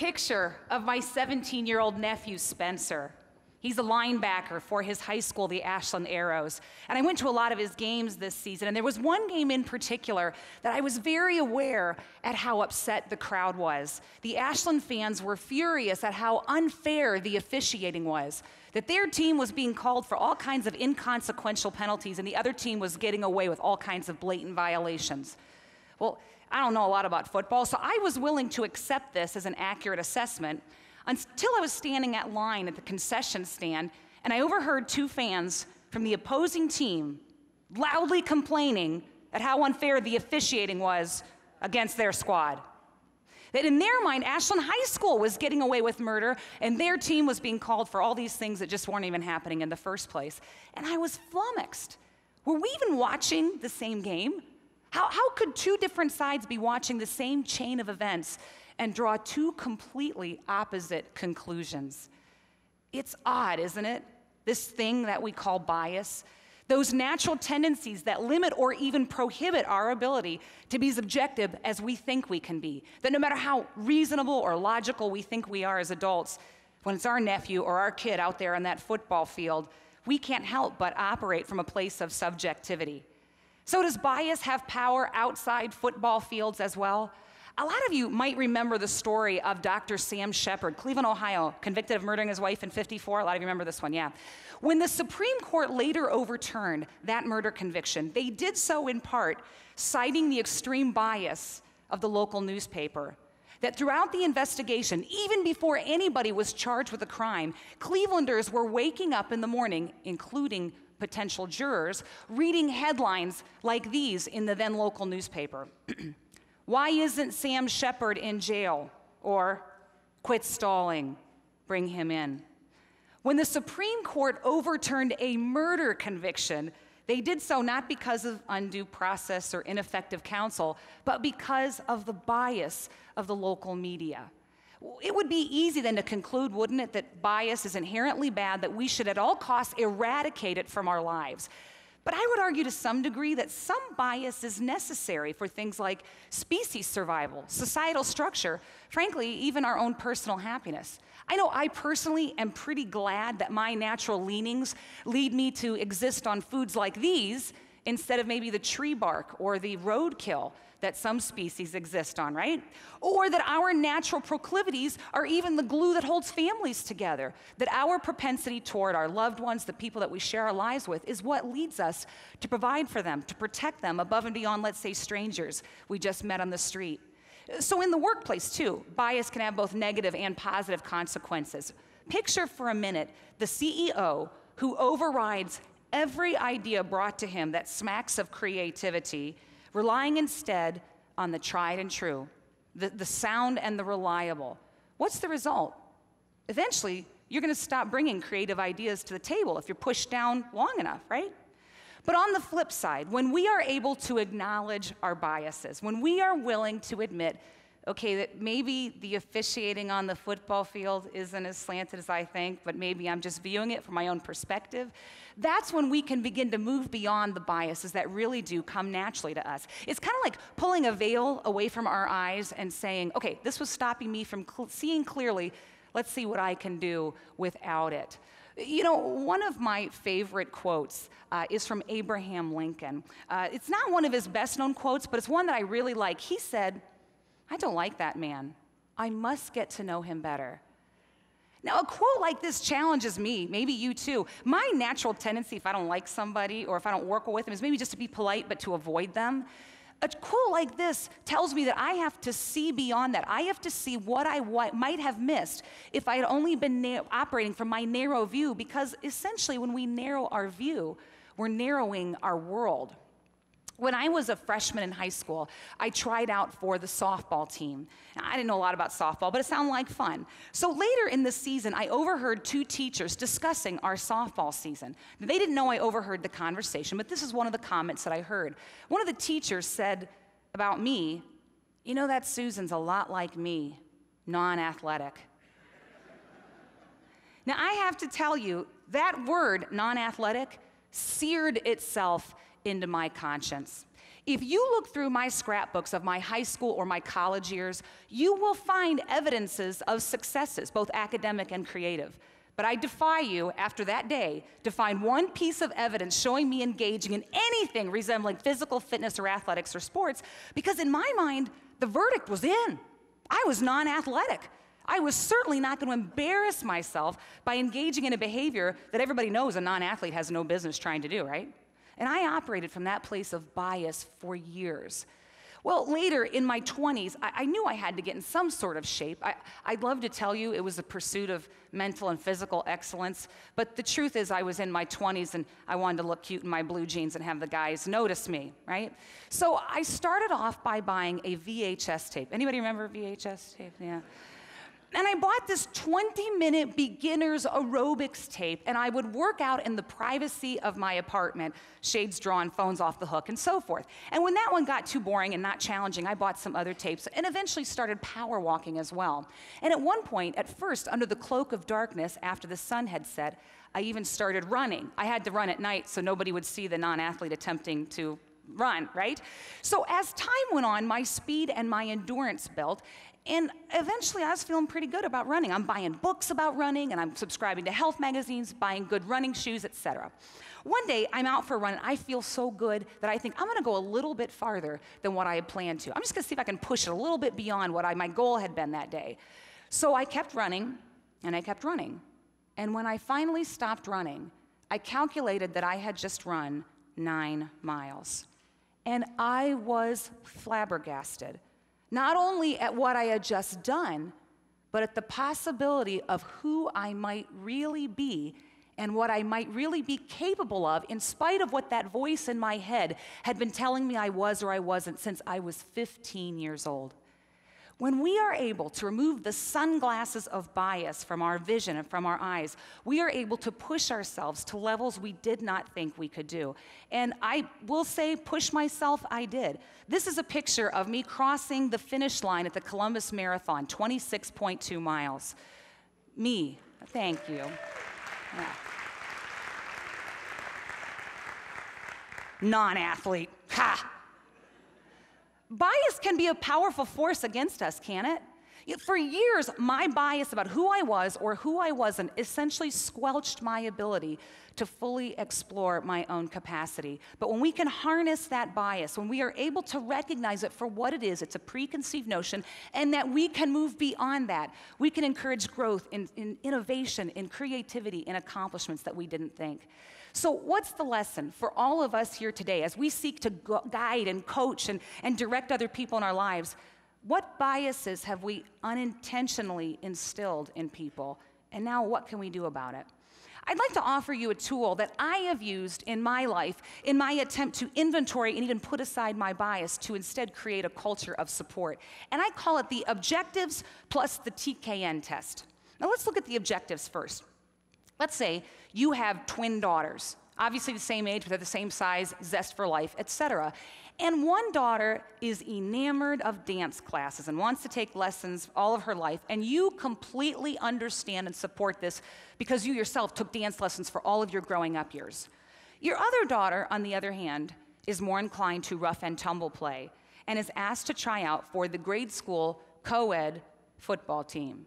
picture of my 17-year-old nephew, Spencer. He's a linebacker for his high school, the Ashland Arrows. And I went to a lot of his games this season, and there was one game in particular that I was very aware at how upset the crowd was. The Ashland fans were furious at how unfair the officiating was, that their team was being called for all kinds of inconsequential penalties, and the other team was getting away with all kinds of blatant violations. Well, I don't know a lot about football, so I was willing to accept this as an accurate assessment until I was standing at line at the concession stand, and I overheard two fans from the opposing team loudly complaining at how unfair the officiating was against their squad. That in their mind, Ashland High School was getting away with murder, and their team was being called for all these things that just weren't even happening in the first place. And I was flummoxed. Were we even watching the same game? How could two different sides be watching the same chain of events and draw two completely opposite conclusions? It's odd, isn't it? This thing that we call bias, those natural tendencies that limit or even prohibit our ability to be as objective as we think we can be. That no matter how reasonable or logical we think we are as adults, when it's our nephew or our kid out there on that football field, we can't help but operate from a place of subjectivity. So does bias have power outside football fields as well? A lot of you might remember the story of Dr. Sam Shepard, Cleveland, Ohio, convicted of murdering his wife in '54. A lot of you remember this one, yeah. When the Supreme Court later overturned that murder conviction, they did so in part citing the extreme bias of the local newspaper. That throughout the investigation, even before anybody was charged with a crime, Clevelanders were waking up in the morning, including potential jurors, reading headlines like these in the then local newspaper. Why isn't Sam Shepard in jail? Or, quit stalling, bring him in. When the Supreme Court overturned a murder conviction, they did so not because of undue process or ineffective counsel, but because of the bias of the local media. It would be easy then to conclude, wouldn't it, that bias is inherently bad, that we should at all costs eradicate it from our lives. But I would argue to some degree that some bias is necessary for things like species survival, societal structure, frankly, even our own personal happiness. I know I personally am pretty glad that my natural leanings lead me to exist on foods like these instead of maybe the tree bark or the roadkill that some species exist on, right? Or that our natural proclivities are even the glue that holds families together. That our propensity toward our loved ones, the people that we share our lives with, is what leads us to provide for them, to protect them above and beyond, let's say, strangers we just met on the street. So in the workplace, too, bias can have both negative and positive consequences. Picture for a minute the CEO who overrides every idea brought to him that smacks of creativity, relying instead on the tried and true, the sound and the reliable. What's the result? Eventually, you're going to stop bringing creative ideas to the table if you're pushed down long enough, right? But on the flip side, when we are able to acknowledge our biases, when we are willing to admit, okay, that maybe the officiating on the football field isn't as slanted as I think, but maybe I'm just viewing it from my own perspective, that's when we can begin to move beyond the biases that really do come naturally to us. It's kind of like pulling a veil away from our eyes and saying, okay, this was stopping me from seeing clearly. Let's see what I can do without it. You know, one of my favorite quotes is from Abraham Lincoln. It's not one of his best-known quotes, but it's one that I really like. He said, "I don't like that man. I must get to know him better." Now, a quote like this challenges me, maybe you too. My natural tendency, if I don't like somebody or if I don't work well with them, is maybe just to be polite but to avoid them. A quote like this tells me that I have to see beyond that. I have to see what I might have missed if I had only been operating from my narrow view, because essentially when we narrow our view, we're narrowing our world. When I was a freshman in high school, I tried out for the softball team. Now, I didn't know a lot about softball, but it sounded like fun. So later in the season, I overheard two teachers discussing our softball season. They didn't know I overheard the conversation, but this is one of the comments that I heard. One of the teachers said about me, "You know, that Susan's a lot like me, non-athletic." Now, I have to tell you, that word, non-athletic, seared itself into my conscience. If you look through my scrapbooks of my high school or my college years, you will find evidences of successes, both academic and creative. But I defy you, after that day, to find one piece of evidence showing me engaging in anything resembling physical fitness or athletics or sports, because in my mind, the verdict was in. I was non-athletic. I was certainly not going to embarrass myself by engaging in a behavior that everybody knows a non-athlete has no business trying to do, right? And I operated from that place of bias for years. Well, later in my 20s, I knew I had to get in some sort of shape. I'd love to tell you it was a pursuit of mental and physical excellence, but the truth is I was in my 20s and I wanted to look cute in my blue jeans and have the guys notice me, right? So I started off by buying a VHS tape. Anybody remember VHS tape? Yeah. And I bought this 20-minute beginner's aerobics tape, and I would work out in the privacy of my apartment, shades drawn, phones off the hook, and so forth. And when that one got too boring and not challenging, I bought some other tapes and eventually started power walking as well. And at one point, at first, under the cloak of darkness, after the sun had set, I even started running. I had to run at night so nobody would see the non-athlete attempting to run, right? So as time went on, my speed and my endurance built, and eventually I was feeling pretty good about running. I'm buying books about running, and I'm subscribing to health magazines, buying good running shoes, etc. One day, I'm out for a run, and I feel so good that I think I'm gonna go a little bit farther than what I had planned to. I'm just gonna see if I can push it a little bit beyond what my goal had been that day. So I kept running, and I kept running. And when I finally stopped running, I calculated that I had just run 9 miles. And I was flabbergasted, not only at what I had just done, but at the possibility of who I might really be and what I might really be capable of, in spite of what that voice in my head had been telling me I was or I wasn't since I was 15 years old. When we are able to remove the sunglasses of bias from our vision and from our eyes, we are able to push ourselves to levels we did not think we could do. And I will say, push myself, I did. This is a picture of me crossing the finish line at the Columbus Marathon, 26.2 miles. Me, thank you. Yeah. Non-athlete, ha! Bias can be a powerful force against us, can it? For years, my bias about who I was or who I wasn't essentially squelched my ability to fully explore my own capacity. But when we can harness that bias, when we are able to recognize it for what it is, it's a preconceived notion, and that we can move beyond that, we can encourage growth in innovation, in creativity, in accomplishments that we didn't think. So what's the lesson for all of us here today as we seek to guide and coach and direct other people in our lives? What biases have we unintentionally instilled in people? And now what can we do about it? I'd like to offer you a tool that I have used in my life in my attempt to inventory and even put aside my bias to instead create a culture of support. And I call it the objectives plus the TKN test. Now let's look at the objectives first. Let's say you have twin daughters, obviously the same age, but they're the same size, zest for life, etc. And one daughter is enamored of dance classes and wants to take lessons all of her life, and you completely understand and support this because you yourself took dance lessons for all of your growing up years. Your other daughter, on the other hand, is more inclined to rough and tumble play and is asked to try out for the grade school co-ed football team.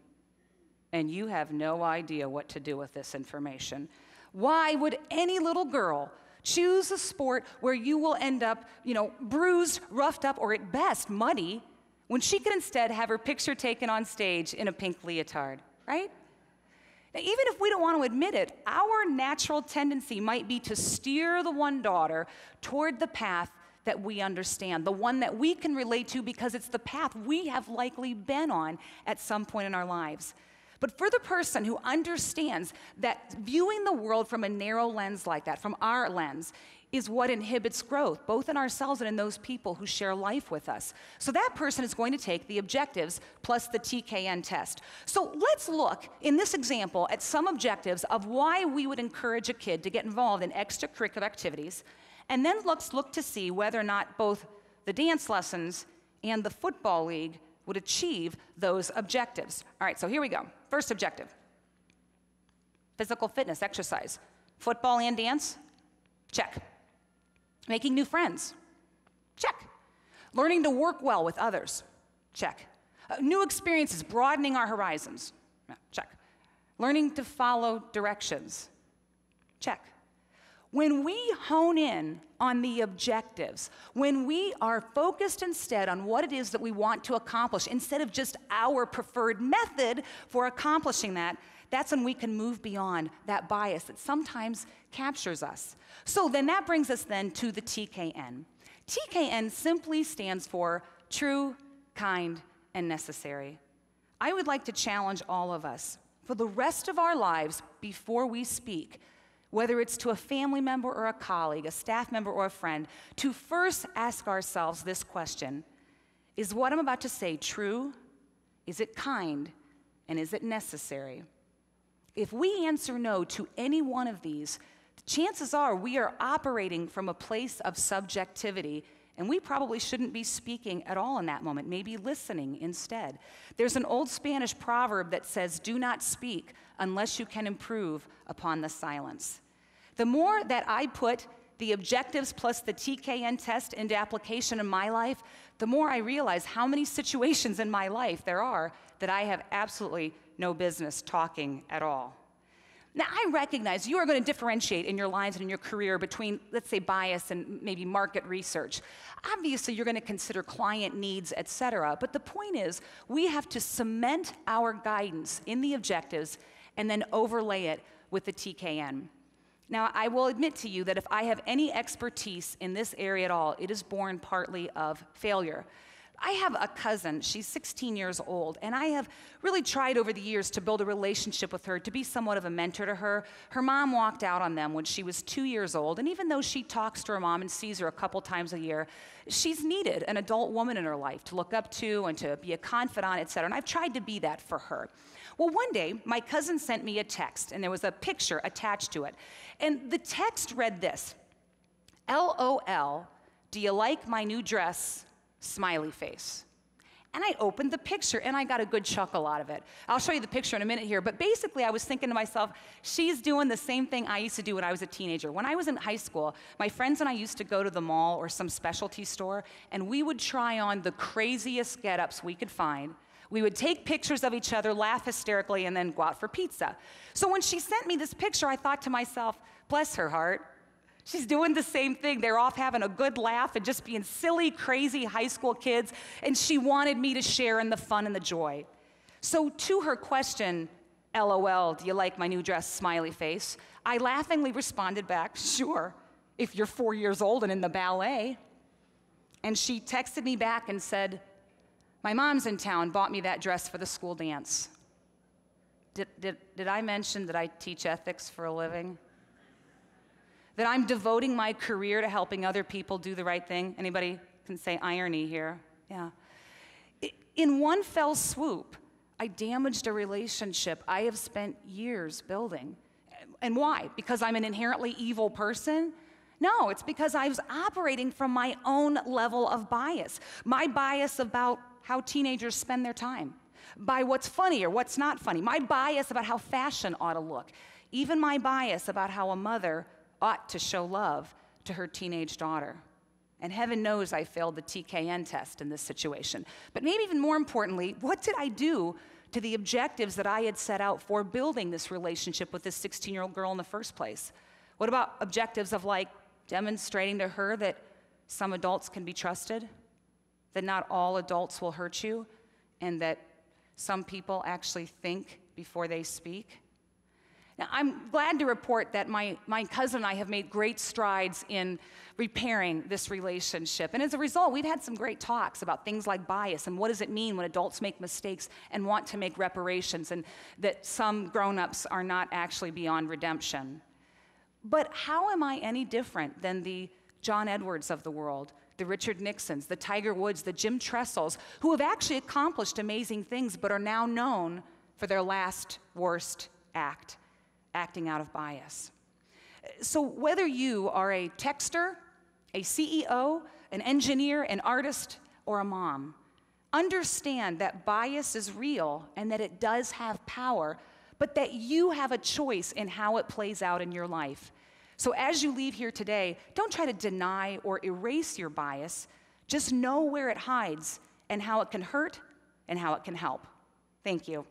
And you have no idea what to do with this information. Why would any little girl choose a sport where you will end up, bruised, roughed up, or at best muddy, when she could instead have her picture taken on stage in a pink leotard, right? Now, even if we don't want to admit it, our natural tendency might be to steer the one daughter toward the path that we understand, the one that we can relate to because it's the path we have likely been on at some point in our lives. But for the person who understands that viewing the world from a narrow lens like that, from our lens, is what inhibits growth, both in ourselves and in those people who share life with us. So that person is going to take the objectives plus the TKN test. So let's look, in this example, at some objectives of why we would encourage a kid to get involved in extracurricular activities, and then let's look to see whether or not both the dance lessons and the football league would achieve those objectives. All right, so here we go. First objective, physical fitness, exercise. Football and dance, check. Making new friends, Check. Learning to work well with others. Check. New experiences, broadening our horizons. Check. Learning to follow directions. Check. When we hone in on the objectives, when we are focused instead on what it is that we want to accomplish instead of just our preferred method for accomplishing that, that's when we can move beyond that bias that sometimes captures us. So then that brings us then to the TKN. TKN simply stands for true, kind, and necessary. I would like to challenge all of us for the rest of our lives before we speak, whether it's to a family member or a colleague, a staff member or a friend, to first ask ourselves this question: is what I'm about to say true? Is it kind? And is it necessary? If we answer no to any one of these, chances are we are operating from a place of subjectivity, and we probably shouldn't be speaking at all in that moment, maybe listening instead. There's an old Spanish proverb that says, "Do not speak unless you can improve upon the silence." The more that I put the objectives plus the TKN test into application in my life, the more I realize how many situations in my life there are that I have absolutely no business talking at all. Now, I recognize you are going to differentiate in your lives and in your career between, let's say, bias and maybe market research. Obviously, you're going to consider client needs, et cetera. But the point is, we have to cement our guidance in the objectives and then overlay it with the TKN. Now, I will admit to you that if I have any expertise in this area at all, it is born partly of failure. I have a cousin, she's 16 years old, and I have really tried over the years to build a relationship with her, to be somewhat of a mentor to her. Her mom walked out on them when she was 2 years old, and even though she talks to her mom and sees her a couple times a year, she's needed an adult woman in her life to look up to and to be a confidant, et cetera, and I've tried to be that for her. Well, one day, my cousin sent me a text, and there was a picture attached to it, and the text read this: LOL, do you like my new dress? Smiley face. And I opened the picture and I got a good chuckle out of it. I'll show you the picture in a minute here, but basically I was thinking to myself, she's doing the same thing I used to do when I was a teenager. When I was in high school, my friends and I used to go to the mall or some specialty store, and we would try on the craziest get-ups we could find. We would take pictures of each other, laugh hysterically, and then go out for pizza. So when she sent me this picture, I thought to myself, bless her heart. She's doing the same thing. They're off having a good laugh and just being silly, crazy high school kids, and she wanted me to share in the fun and the joy. So to her question, LOL, do you like my new dress, smiley face, I laughingly responded back, sure, if you're 4 years old and in the ballet. And she texted me back and said, my mom's in town, bought me that dress for the school dance. Did I mention that I teach ethics for a living? That I'm devoting my career to helping other people do the right thing? Anybody can say irony here? Yeah. In one fell swoop, I damaged a relationship I have spent years building. And why? Because I'm an inherently evil person? No, it's because I was operating from my own level of bias. My bias about how teenagers spend their time, by what's funny or what's not funny, my bias about how fashion ought to look, even my bias about how a mother ought to show love to her teenage daughter. And heaven knows I failed the TKN test in this situation. But maybe even more importantly, what did I do to the objectives that I had set out for building this relationship with this 16-year-old girl in the first place? What about objectives of like demonstrating to her that some adults can be trusted, that not all adults will hurt you, and that some people actually think before they speak? Now, I'm glad to report that my cousin and I have made great strides in repairing this relationship. And as a result, we've had some great talks about things like bias and what does it mean when adults make mistakes and want to make reparations, and that some grown-ups are not actually beyond redemption. But how am I any different than the John Edwards of the world, the Richard Nixons, the Tiger Woods, the Jim Tressells, who have actually accomplished amazing things but are now known for their last worst act? Acting out of bias. So whether you are a texter, a CEO, an engineer, an artist, or a mom, understand that bias is real and that it does have power, but that you have a choice in how it plays out in your life. So as you leave here today, don't try to deny or erase your bias, Just know where it hides and how it can hurt and how it can help. Thank you.